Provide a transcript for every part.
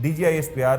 DGI-SPR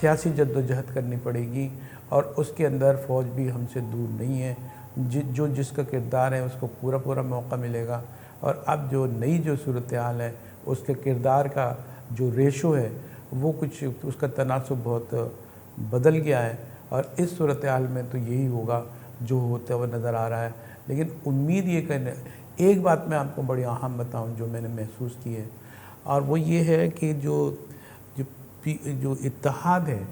سیاسی جدوجہد کرنی پڑے گی، اور اس کے اندر فوج بھی ہم سے دور نہیں ہے، جو جس کا کردار ہے اس کو پورا موقع ملے گا۔ اور اب جو نئی جو صورتحال ہے اس کے کردار کا جو ریشو ہے وہ کچھ اس کا تناسب بہت بدل گیا ہے، اور اس صورتحال میں تو یہی ہوگا جو ہوتا ہوا نظر آ رہا ہے۔ لیکن امید یہ کرنے، ایک بات میں آپ کو بڑی اہم بتاؤں جو میں نے محسوس کی ہے، اور وہ یہ ہے کہ جو اتحاد ہے،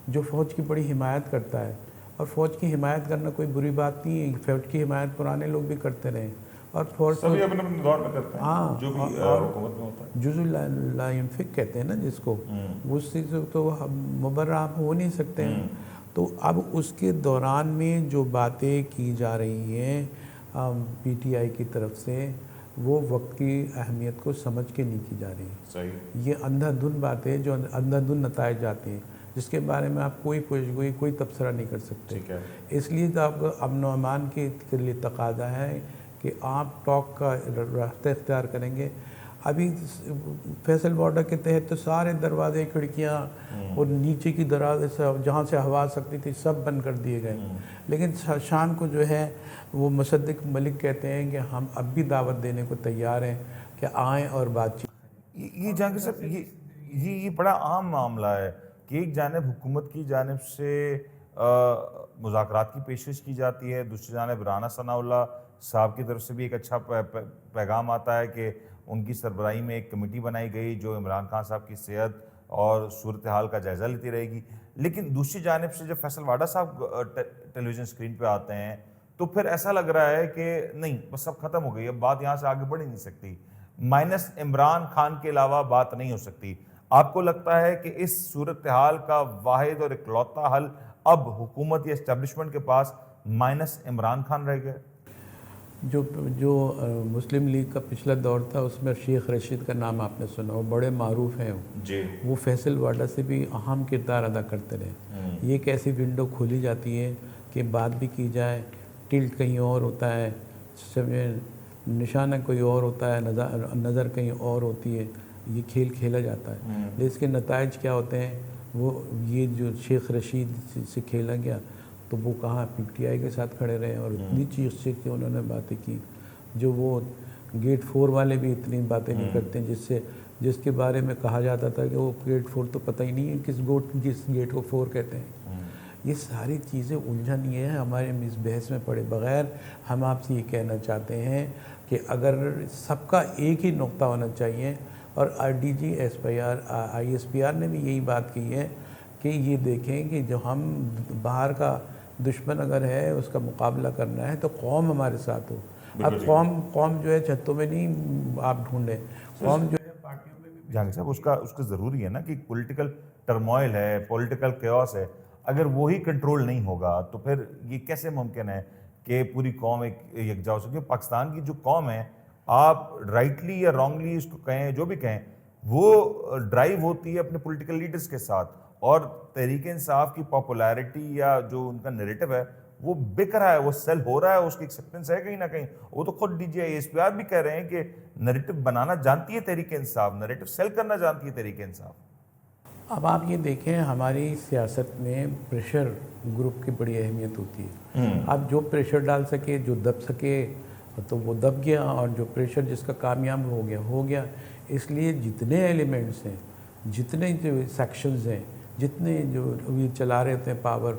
جو فوج کی بڑی حمایت کرتا ہے، اور فوج کی حمایت کرنا کوئی بری بات نہیں ہے، فوج کی حمایت پرانے لوگ بھی کرتے رہے، اور فوج سبھی اپنے اپنے دور میں کرتے ہیں، ہاں، جو بھی حکومت میں ہوتا ہے۔ جزء لا ينفق کہتے ہیں نا جس کو، اس سے تو ہم مبرہ آپ ہو نہیں سکتے ہیں۔ تو اب اس کے دوران میں جو باتیں کی جا رہی ہیں پی ٹی آئی کی طرف سے، وہ وقت کی اہمیت کو سمجھ کے نہیں کی جا رہی۔ صحیح۔ یہ اندھا دھند باتیں جو اندھا دھند نتائج آتے ہیں، جس کے بارے میں آپ کوئی پیشگوئی، کوئی تبصرہ نہیں کر سکتے۔ ٹھیک ہے۔ اس لیے تو آپ کو امن و امان کے لیے تقاضا ہے کہ آپ ٹاک کا راستہ اختیار کریں گے۔ ابھی فیصل بارڈر کے تحت تو سارے دروازے، کھڑکیاں اور نیچے کی دراز جہاں سے ہوا آ سکتی تھی سب بند کر دیے گئے، لیکن شام کو جو ہے وہ مصدق ملک کہتے ہیں کہ ہم اب بھی دعوت دینے کو تیار ہیں کہ آئیں اور بات چیت۔ یہ جہانگیر صاحب، یہ بڑا عام معاملہ ہے کہ ایک جانب حکومت کی جانب سے مذاکرات کی پیشکش کی جاتی ہے، دوسری جانب رانا ثناء اللہ صاحب کی طرف سے بھی ایک اچھا پیغام آتا ہے کہ ان کی سربراہی میں ایک کمیٹی بنائی گئی جو عمران خان صاحب کی صحت اور صورتحال کا جائزہ لیتی رہے گی۔ لیکن دوسری جانب سے جب فیصل واڈا صاحب ٹیلی ویژن اسکرین پہ آتے ہیں تو پھر ایسا لگ رہا ہے کہ نہیں، بس سب ختم ہو گئی، اب بات یہاں سے آگے بڑھ ہی نہیں سکتی، مائنس عمران خان کے علاوہ بات نہیں ہو سکتی۔ آپ کو لگتا ہے کہ اس صورتحال کا واحد اور اکلوتا حل اب حکومت یا اسٹیبلشمنٹ کے پاس مائنس عمران خان رہ گیا؟ جو مسلم لیگ کا پچھلا دور تھا اس میں شیخ رشید کا نام آپ نے سنا، وہ بڑے معروف ہیں جی۔ وہ فیصل واڈا سے بھی اہم کردار ادا کرتے رہے۔ یہ ایک ایسی ونڈو کھولی جاتی ہے کہ بات بھی کی جائے، ٹلٹ کہیں اور ہوتا ہے، نشانہ کوئی اور ہوتا ہے، نظر کہیں اور ہوتی ہے، یہ کھیل کھیلا جاتا ہے۔ لیکن اس کے نتائج کیا ہوتے ہیں؟ وہ یہ جو شیخ رشید سے کھیلا گیا تو وہ کہاں پی ٹی آئی کے ساتھ کھڑے رہے، اور اتنی چیز سے کہ انہوں نے باتیں کی جو وہ گیٹ 4 والے بھی اتنی باتیں نہیں کرتے، جس کے بارے میں کہا جاتا تھا کہ وہ گیٹ 4 تو پتہ ہی نہیں ہے کس گیٹ کو 4 کہتے ہیں۔ یہ ساری چیزیں الجھن یہ ہے ہمارے اس بحث میں پڑے بغیر ہم آپ سے یہ کہنا چاہتے ہیں کہ اگر سب کا ایک ہی نقطہ ہونا چاہیے، اور D G I S P R نے بھی یہی بات کی ہے کہ یہ دیکھیں کہ جو ہم باہر کا دشمن اگر ہے اس کا مقابلہ کرنا ہے تو قوم ہمارے ساتھ ہو۔ اب قوم جو ہے چھتوں میں نہیں آپ ڈھونڈیں، قوم جو ہے پارٹیوں میں بھی۔ جہانگیر صاحب، اس کا ضروری ہے نا کہ پولیٹیکل ٹرموائل ہے، پولیٹیکل کیوس ہے، اگر وہی کنٹرول نہیں ہوگا تو پھر یہ کیسے ممکن ہے کہ پوری قوم ایک یکجا ہو سکے؟ پاکستان کی جو قوم ہے، آپ رائٹلی یا رانگلی اس کو کہیں، جو بھی کہیں، وہ ڈرائیو ہوتی ہے اپنے پولیٹیکل لیڈرز کے ساتھ، اور تحریک انصاف کی پاپولیرٹی یا جو ان کا نیریٹو ہے وہ بک رہا ہے، وہ سیل ہو رہا ہے، اس کی ایکسیپٹنس ہے کہیں نہ کہیں۔ وہ تو خود D G I S P R بھی کہہ رہے ہیں کہ نیریٹو بنانا جانتی ہے تحریک انصاف، نیریٹو سیل کرنا جانتی ہے تحریک انصاف۔ اب آپ یہ دیکھیں ہماری سیاست میں پریشر گروپ کی بڑی اہمیت ہوتی ہے۔ اب جو پریشر ڈال سکے، جو دب سکے تو وہ دب گیا، اور جو پریشر جس کا کامیاب ہو گیا۔ اس لیے جتنے ایلیمنٹس ہیں، جتنے جو سیکشنز ہیں، جتنے جو یہ چلا رہے تھے پاور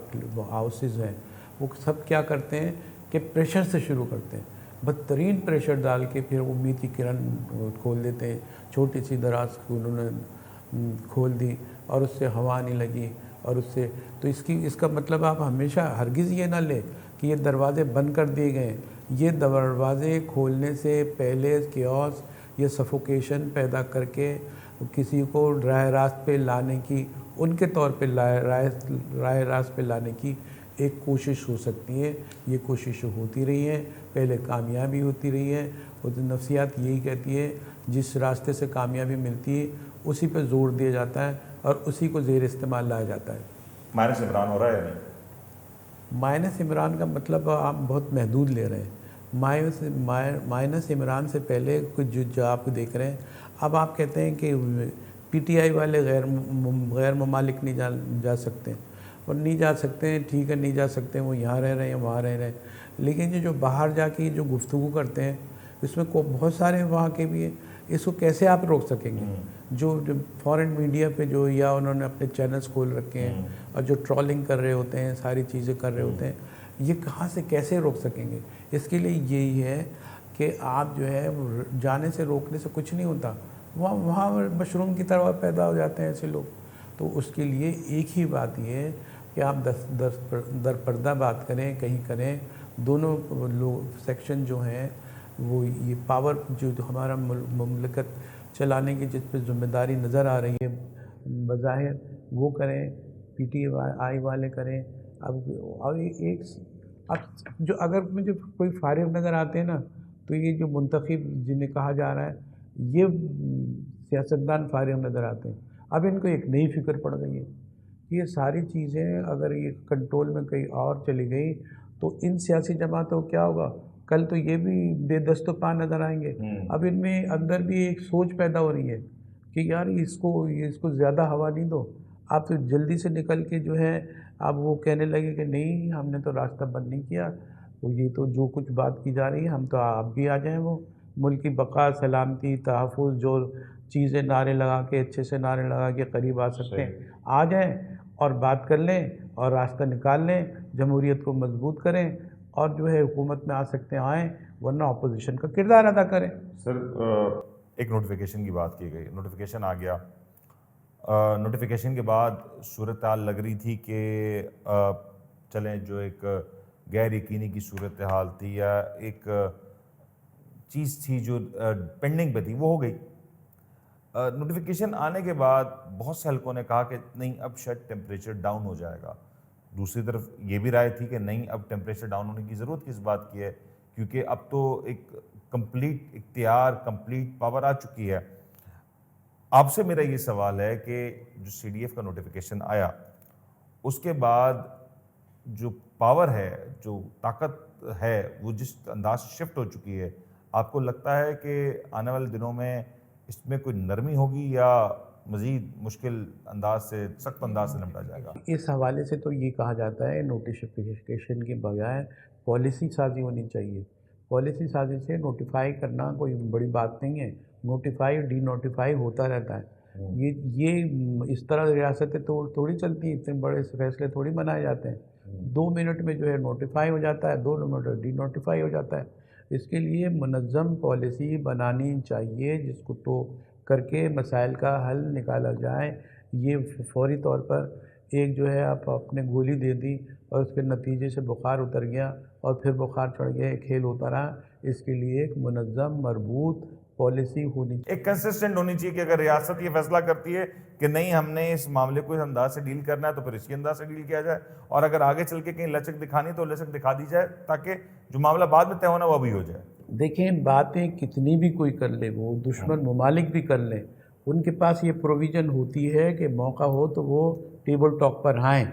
ہاؤسز ہیں، وہ سب کیا کرتے ہیں کہ پریشر سے شروع کرتے ہیں، بدترین پریشر ڈال کے پھر امید کی کرن کھول دیتے ہیں۔ چھوٹی سی دراز کو انہوں نے کھول دی اور اس سے ہوا نہیں لگی، اور اس سے تو اس کا مطلب آپ ہمیشہ ہرگز یہ نہ لیں کہ یہ دروازے بند کر دیے گئے۔ یہ دروازے کھولنے سے پہلے کیوس، یہ سفوکیشن پیدا کر کے کسی کو راہ راست پہ لانے کی، ان کے طور پہ راہ راست پہ لانے کی ایک کوشش ہو سکتی ہے۔ یہ کوشش ہوتی رہی ہے، پہلے کامیابی ہوتی رہی ہے، اور نفسیات یہی کہتی ہے جس راستے سے کامیابی ملتی ہے اسی پہ زور دیا جاتا ہے اور اسی کو زیر استعمال لایا جاتا ہے۔ مائنس عمران ہو رہا ہے یا نہیں؟ مائنس عمران کا مطلب آپ بہت محدود لے رہے ہیں۔ مائنس عمران سے پہلے کچھ جو آپ دیکھ رہے ہیں، اب آپ کہتے ہیں کہ پی ٹی آئی والے غیر ممالک نہیں جا سکتے، اور نہیں جا سکتے ہیں، ٹھیک ہے نہیں جا سکتے، وہ یہاں رہ رہے ہیں وہاں رہ رہے ہیں، لیکن یہ جو باہر جا کے جو گفتگو کرتے ہیں اس میں بہت سارے وہاں کے بھی ہیں، اس کو کیسے آپ روک سکیں گے؟ جو فورن میڈیا پہ جو یا انہوں نے اپنے چینلز کھول رکھے ہیں اور جو ٹرولنگ کر رہے ہوتے ہیں، ساری چیزیں کر رہے ہوتے ہیں، یہ کہاں سے کیسے روک سکیں گے؟ اس کے لیے یہی ہے کہ آپ جو ہے جانے سے روکنے سے کچھ نہیں ہوتا، وہاں مشروم کی طرح پیدا ہو جاتے ہیں ایسے لوگ۔ تو اس کے لیے ایک ہی بات یہ ہے کہ آپ در پردہ بات کریں، کہیں کریں، دونوں لوگ سیکشن جو ہیں وہ یہ پاور جو ہمارا مملکت چلانے کی جس پہ ذمہ داری نظر آ رہی ہے بظاہر، وہ کریں، پی ٹی آئی والے کریں۔ اب اور ایک اب جو اگر مجھے کوئی فارغ نظر آتے ہیں نا، تو یہ جو منتخب جنہیں کہا جا رہا ہے یہ سیاستدان فارغ نظر آتے ہیں۔ اب ان کو ایک نئی فکر پڑ گئی ہے، یہ ساری چیزیں اگر یہ کنٹرول میں کہیں اور چلی گئی تو ان سیاسی جماعتوں کیا ہوگا؟ کل تو یہ بھی بے دست و پا نظر آئیں گے۔ اب ان میں اندر بھی ایک سوچ پیدا ہو رہی ہے کہ یار اس کو زیادہ ہوا نہیں دو، آپ تو جلدی سے نکل کے جو ہے اب وہ کہنے لگے کہ نہیں ہم نے تو راستہ بند نہیں کیا، تو یہ تو جو کچھ بات کی جا رہی ہے ہم تو آپ بھی آ جائیں، وہ ملک کی بقا، سلامتی، تحفظ، جو چیزیں نعرے لگا کے اچھے سے نعرے لگا کے قریب آ سکتے ہیں، آ جائیں اور بات کر لیں اور راستہ نکال لیں، جمہوریت کو مضبوط کریں اور جو ہے حکومت میں آ سکتے ہیں آئیں، ورنہ اپوزیشن کا کردار ادا کریں۔ سر ایک نوٹیفیکیشن کی بات کی گئی، نوٹیفیکیشن آ گیا، نوٹیفیکیشن کے بعد صورتحال لگ رہی تھی کہ چلیں جو ایک غیر یقینی کی صورتحال تھی یا ایک چیز تھی جو پینڈنگ پہ تھی وہ ہو گئی۔ نوٹیفیکیشن آنے کے بعد بہت سے حلقوں نے کہا کہ نہیں اب شاید ٹیمپریچر ڈاؤن ہو جائے گا، دوسری طرف یہ بھی رائے تھی کہ نہیں اب ٹیمپریچر ڈاؤن ہونے کی ضرورت کس بات کی ہے، کیونکہ اب تو ایک کمپلیٹ اختیار، کمپلیٹ پاور آ چکی ہے۔ آپ سے میرا یہ سوال ہے کہ جو سی ڈی ایف کا نوٹیفیکیشن آیا اس کے بعد جو پاور ہے، جو طاقت ہے، وہ جس انداز سے شفٹ ہو چکی ہے، آپ کو لگتا ہے کہ آنے والے دنوں میں اس میں کوئی نرمی ہوگی یا مزید مشکل انداز سے، سخت انداز سے نمٹا جائے گا؟ اس حوالے سے تو یہ کہا جاتا ہے نوٹیفیکیشن کے بغیر پالیسی سازی ہونی چاہیے۔ پالیسی سازی سے نوٹیفائی کرنا کوئی بڑی بات نہیں ہے، نوٹیفائی ڈی نوٹیفائی ہوتا رہتا ہے۔ یہ اس طرح ریاستیں تھوڑی چلتی ہیں، اتنے بڑے فیصلے تھوڑی بنائے جاتے ہیں، 2 منٹ میں جو ہے نوٹیفائی ہو جاتا ہے، 2 منٹ میں ڈی نوٹیفائی ہو جاتا ہے۔ اس کے لیے منظم پالیسی بنانی چاہیے جس کو تو کر کے مسائل کا حل نکالا جائے۔ یہ فوری طور پر ایک جو ہے آپ اپنے گولی دے دی اور اس کے نتیجے سے بخار اتر گیا اور پھر بخار چڑھ گیا، ایک کھیل ہوتا رہا۔ اس کے لیے ایک منظم مربوط پالیسی ہونی چاہیے، ایک کنسسٹنٹ ہونی چاہیے کہ اگر ریاست یہ فیصلہ کرتی ہے کہ نہیں ہم نے اس معاملے کو اس انداز سے ڈیل کرنا ہے تو پھر اسی انداز سے ڈیل کیا جائے، اور اگر آگے چل کے کہیں لچک دکھانی تو لچک دکھا دی جائے تاکہ جو معاملہ بعد میں طے ہونا وہ بھی ہو جائے۔ دیکھیں باتیں کتنی بھی کوئی کر لے، وہ دشمن ممالک بھی کر لیں، ان کے پاس یہ پروویژن ہوتی ہے کہ موقع ہو تو وہ ٹیبل ٹاک پر آئیں۔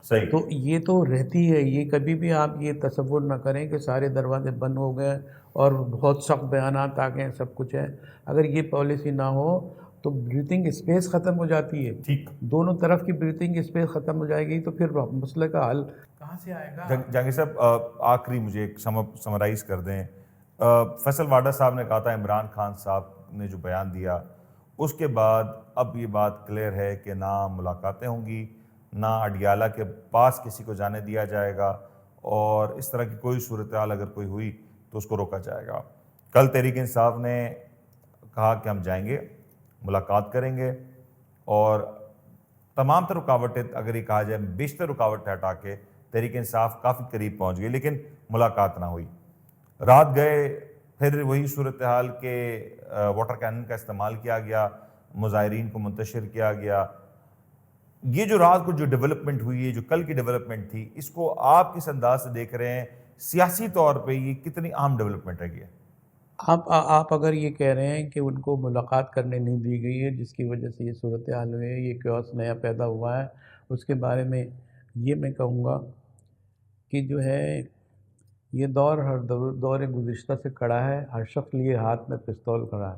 صحیح۔ تو یہ تو رہتی ہے، یہ کبھی بھی آپ یہ تصور نہ کریں کہ سارے دروازے بند ہو گئے اور بہت سخت بیانات آ گئے، سب کچھ ہے۔ اگر یہ پالیسی نہ ہو تو بریتھنگ اسپیس ختم ہو جاتی ہے، ٹھیک۔ دونوں طرف کی بریتھنگ اسپیس ختم ہو جائے گی تو پھر مسئلے کا حل کہاں سے آئے گا؟ جہانگیر صاحب آخری مجھے ایک سمرائز کر دیں، فیصل واڈا صاحب نے کہا تھا عمران خان صاحب نے جو بیان دیا اس کے بعد اب یہ بات کلیئر ہے کہ نہ ملاقاتیں ہوں گی، نہ اڈیالہ کے پاس کسی کو جانے دیا جائے گا، اور اس طرح کی کوئی صورتحال اگر کوئی ہوئی تو اس کو روکا جائے گا۔ کل تحریک انصاف نے کہا کہ ہم جائیں گے، ملاقات کریں گے، اور تمام تر رکاوٹیں، اگر یہ کہا جائے بیشتر رکاوٹیں ہٹا کے تحریک انصاف کافی قریب پہنچ گئی، لیکن ملاقات نہ ہوئی۔ رات گئے، پھر وہی صورتحال کہ واٹر کینن کا استعمال کیا گیا، مظاہرین کو منتشر کیا گیا۔ یہ جو رات کو جو ڈیولپمنٹ ہوئی ہے، جو کل کی ڈیولپمنٹ تھی، اس کو آپ کس انداز سے دیکھ رہے ہیں؟ سیاسی طور پہ یہ کتنی اہم ڈیولپمنٹ رہی ہے؟ آپ اگر یہ کہہ رہے ہیں کہ ان کو ملاقات کرنے نہیں دی گئی ہے جس کی وجہ سے یہ صورتحال ہوئی ہے، یہ کیوس نیا پیدا ہوا ہے، اس کے بارے میں یہ میں کہوں گا کہ جو ہے یہ دور ہر دور گزشتہ سے کھڑا ہے، ہر شخص لیے ہاتھ میں پستول کھڑا ہے۔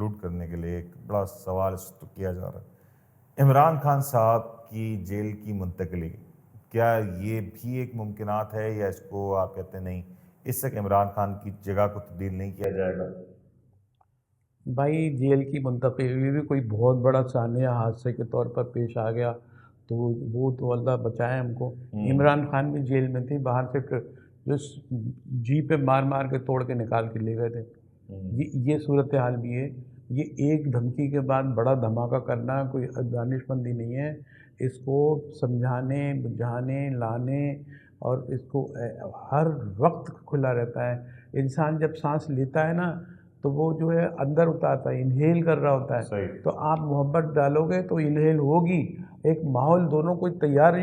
کنکلوڈ کرنے کے لیے ایک بڑا سوال اس وقت کیا جا رہا ہے، عمران خان صاحب کی جیل کی منتقلی، کیا یہ بھی ایک ممکنات ہے یا اس کو آپ کہتے ہیں نہیں اس تک عمران خان کی جگہ کو تبدیل نہیں کیا جائے گا؟ بھائی جیل کی منتقلی بھی کوئی بہت بڑا سانحہ حادثے کے طور پر پیش آ گیا تو وہ تو اللہ بچائے ہم کو۔ عمران خان بھی جیل میں تھے، باہر سے جو جی پہ مار مار کے توڑ کے نکال کے لے گئے تھے۔ یہ صورتحال بھی ہے۔ یہ ایک دھمکی کے بعد بڑا دھماکہ کرنا کوئی دانش مندی نہیں ہے، اس کو سمجھانے بجھانے لانے اور اس کو ہر وقت کھلا رہتا ہے۔ انسان جب سانس لیتا ہے نا تو وہ جو ہے اندر اتارتا ہے، انہیل کر رہا ہوتا ہے، صحیح۔ تو آپ محبت ڈالو گے تو انہیل ہوگی۔ ایک ماحول دونوں کوئی تیار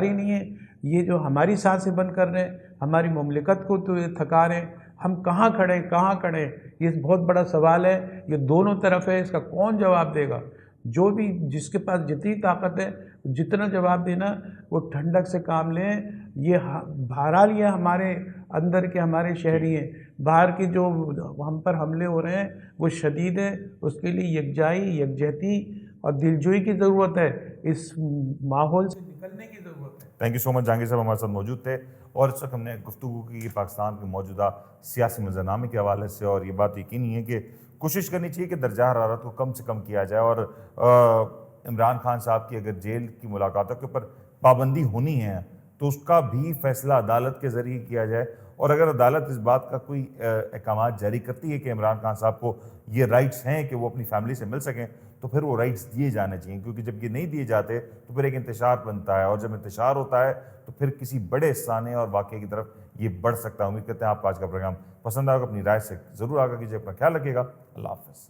ہی نہیں ہے۔ یہ جو ہماری سانسیں بند کر رہے ہیں، ہماری مملکت کو تو تھکا رہے ہیں، ہم کہاں کھڑے؟ یہ بہت بڑا سوال ہے، یہ دونوں طرف ہے، اس کا کون جواب دے گا؟ جو بھی جس کے پاس جتنی طاقت ہے جتنا جواب دینا وہ ٹھنڈک سے کام لیں۔ یہ بہرحال یہ ہمارے اندر کے ہمارے شہری ہیں، باہر کے جو ہم پر حملے ہو رہے ہیں وہ شدید ہے، اس کے لیے یکجائی یکجہتی اور دلجوئی کی ضرورت ہے، اس ماحول سے نکلنے کی ضرورت ہے۔ تھینک یو سو مچ جہانگیر صاحب، ہمارے ساتھ موجود تھے اور اس وقت ہم نے گفتگو کی پاکستان کے موجودہ سیاسی منظرنامے کے حوالے سے، اور یہ بات یقینی ہے کہ کوشش کرنی چاہیے کہ درجہ حرارت کو کم سے کم کیا جائے، اور عمران خان صاحب کی اگر جیل کی ملاقاتوں کے اوپر پابندی ہونی ہے تو اس کا بھی فیصلہ عدالت کے ذریعے کیا جائے، اور اگر عدالت اس بات کا کوئی احکامات جاری کرتی ہے کہ عمران خان صاحب کو یہ رائٹس ہیں کہ وہ اپنی فیملی سے مل سکیں تو پھر وہ رائٹس دیے جانے چاہیے، کیونکہ جب یہ نہیں دیے جاتے تو پھر ایک انتشار بنتا ہے، اور جب انتشار ہوتا ہے تو پھر کسی بڑے سانحے اور واقعے کی طرف یہ بڑھ سکتا ہے۔ امید کرتے ہیں آپ کو آج کا پروگرام پسند آئے گا، اپنی رائے سے ضرور آگاہ کیجیے، اپنا خیال رکھیے گا، اللہ حافظ۔